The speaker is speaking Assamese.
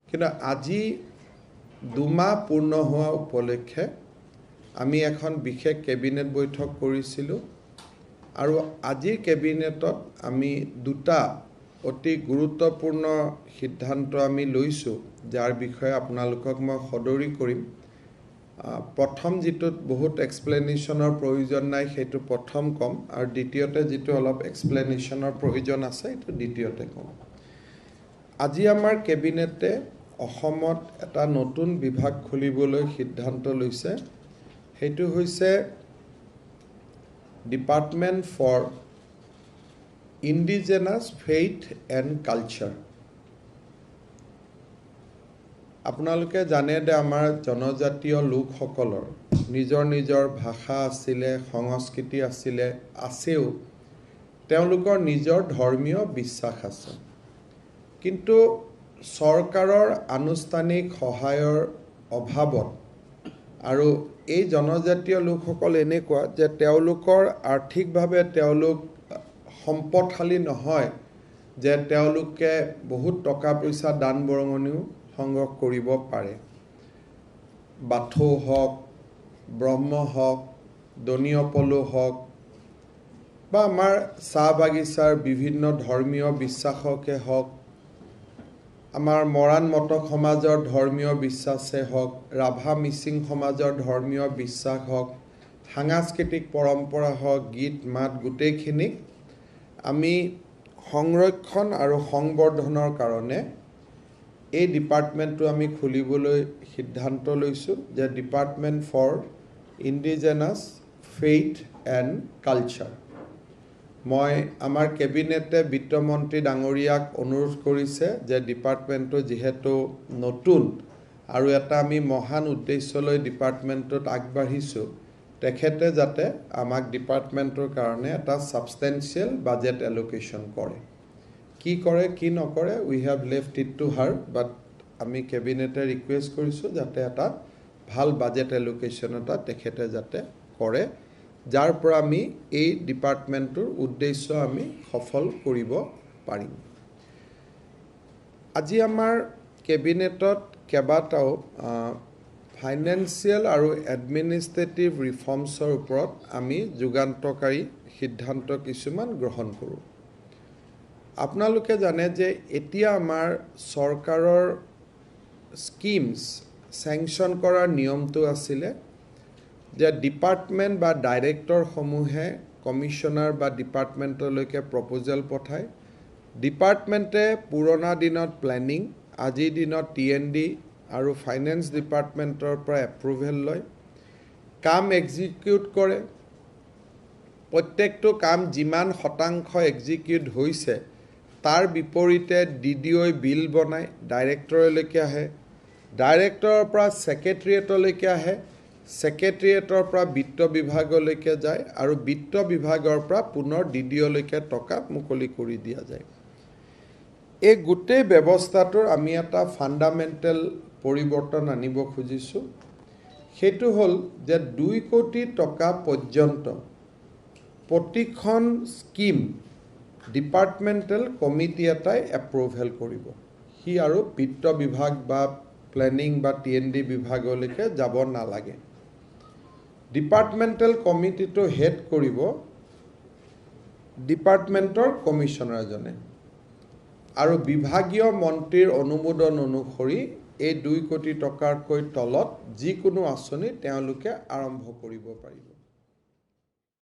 কিন্তু আজি 2 মাহ পূৰ্ণ হোৱা উপলক্ষে আমি এখন বিশেষ কেবিনেট বৈঠক কৰিছিলোঁ আৰু আজিৰ কেবিনেটত আমি দুটা অতি গুৰুত্বপূৰ্ণ সিদ্ধান্ত আমি লৈছোঁ যাৰ বিষয়ে আপোনালোকক মই সদৰি কৰিম প্ৰথম যেটোত বহুত এক্সপ্লেনেশ্যনৰ প্ৰয়োজন নাই সেইটো প্ৰথম কম আৰু দ্বিতীয়তে যেটো অলপ এক্সপ্লেনেশ্যনৰ প্ৰয়োজন আছে সেইটো দ্বিতীয়তে কম আজি আমাৰ কেবিনেটে অসমত এটা নতুন বিভাগ খুলিবলৈ সিদ্ধান্ত লৈছে সেইটো হৈছে department for indigenous faith and culture আপোনালোকে জানে যে আমাৰ জনজাতীয় লোকসকলৰ নিজৰ নিজৰ ভাষা আছিলে সংস্কৃতি আছিলে আছেও তেওঁলোকৰ নিজৰ ধৰ্মীয় বিশ্বাস আছে কিন্তু চৰকাৰৰ আনুষ্ঠানিক সহায়ৰ অভাৱত আৰু এই জনজাতীয় লোকসকল এনেকুৱা যে তেওঁলোকৰ আৰ্থিকভাৱে তেওঁলোক সম্পদশালী নহয় যে তেওঁলোকে বহুত টকা পইচা দান বৰঙনিও সংগ্ৰহ কৰিব পাৰে বাথৌ হওক ব্ৰহ্ম হওক দনিয়পলু হওক বা আমাৰ চাহ বাগিচাৰ বিভিন্ন ধৰ্মীয় বিশ্বাসকে হওক আমাৰ মৰাণ মটক সমাজৰ ধৰ্মীয় বিশ্বাসে হওক ৰাভা মিচিং সমাজৰ ধৰ্মীয় বিশ্বাস হওক সাংস্কৃতিক পৰম্পৰা হওক গীত মাত গোটেইখিনিক আমি সংৰক্ষণ আৰু সংবৰ্ধনৰ কাৰণে এই ডিপাৰ্টমেণ্টটো আমি খুলিবলৈ সিদ্ধান্ত লৈছোঁ যে department for indigenous faith and culture মই আমাৰ কেবিনেটে বিত্তমন্ত্ৰী ডাঙৰীয়াক অনুৰোধ কৰিছে যে ডিপাৰ্টমেণ্টটো যিহেতু নতুন আৰু এটা আমি মহান উদ্দেশ্যলৈ ডিপাৰ্টমেণ্টটোত আগবাঢ়িছোঁ তেখেতে যাতে আমাক ডিপাৰ্টমেণ্টৰ কাৰণে এটা ছাবষ্টেঞ্চিয়েল বাজেট এলোকেশ্যন কৰে কি কৰে কি নকৰে we have left it to her but আমি কেবিনেটে ৰিকুৱেষ্ট কৰিছোঁ যাতে এটা ভাল বাজেট এলোকেশ্যন এটা তেখেতে যাতে কৰে যাৰ পৰা আমি এই ডিপাৰ্টমেণ্টৰ উদ্দেশ্য আমি সফল কৰিব পাৰিম আজি আমাৰ কেবিনেটত কেইবাটাও ফাইনেন্সিয়েল আৰু এডমিনিষ্ট্ৰেটিভ ৰিফৰ্মছৰ ওপৰত আমি যুগান্তকাৰী সিদ্ধান্ত কিছুমান গ্ৰহণ কৰোঁ আপোনালোকে জানে যে এতিয়া আমাৰ চৰকাৰৰ স্কিমছ চেংচন কৰাৰ নিয়মটো আছিলে যে ডিপাৰ্টমেণ্ট বা ডাইৰেক্টৰসমূহে কমিশ্যনাৰ বা ডিপাৰ্টমেণ্টলৈকে প্ৰপ'জেল পঠায় ডিপাৰ্টমেণ্টে পুৰণা দিনত প্লেনিং আজিৰ দিনত TND আৰু ফাইনেন্স ডিপাৰ্টমেণ্টৰ পৰা এপ্ৰুভেল লয় কাম এক্সিকিউট কৰে প্ৰত্যেকটো কাম যিমান শতাংশ এক্সিকিউট হৈছে তাৰ বিপৰীতে DDOই বিল বনায় ডাইৰেক্টৰলৈকে আহে ডাইৰেক্টৰৰ পৰা ছেক্ৰেটেৰিয়েটলৈকে আহে ছেক্ৰেটেৰিয়েটৰ পৰা বিত্ত বিভাগলৈকে যায় আৰু বিত্ত বিভাগৰ পৰা পুনৰ DDOলৈকে টকা মুকলি কৰি দিয়া যায় এই গোটেই ব্যৱস্থাটোৰ আমি এটা ফাণ্ডামেণ্টেল পৰিৱৰ্তন আনিব খুজিছোঁ সেইটো হ'ল যে 2 কোটি টকা পৰ্যন্ত প্ৰতিখন স্কিম ডিপাৰ্টমেণ্টেল কমিটি এটাই এপ্ৰুভেল কৰিব সি আৰু বিত্ত বিভাগ বা প্লেনিং বা TND বিভাগলৈকে যাব নালাগে ডিপাৰ্টমেণ্টেল কমিটিটো হেড কৰিব ডিপাৰ্টমেণ্টৰ কমিশ্যনাৰজনে আৰু বিভাগীয় মন্ত্ৰীৰ অনুমোদন অনুসৰি এই 2 কোটি টকাৰকৈ তলত যিকোনো আঁচনি তেওঁলোকে আৰম্ভ কৰিব পাৰিব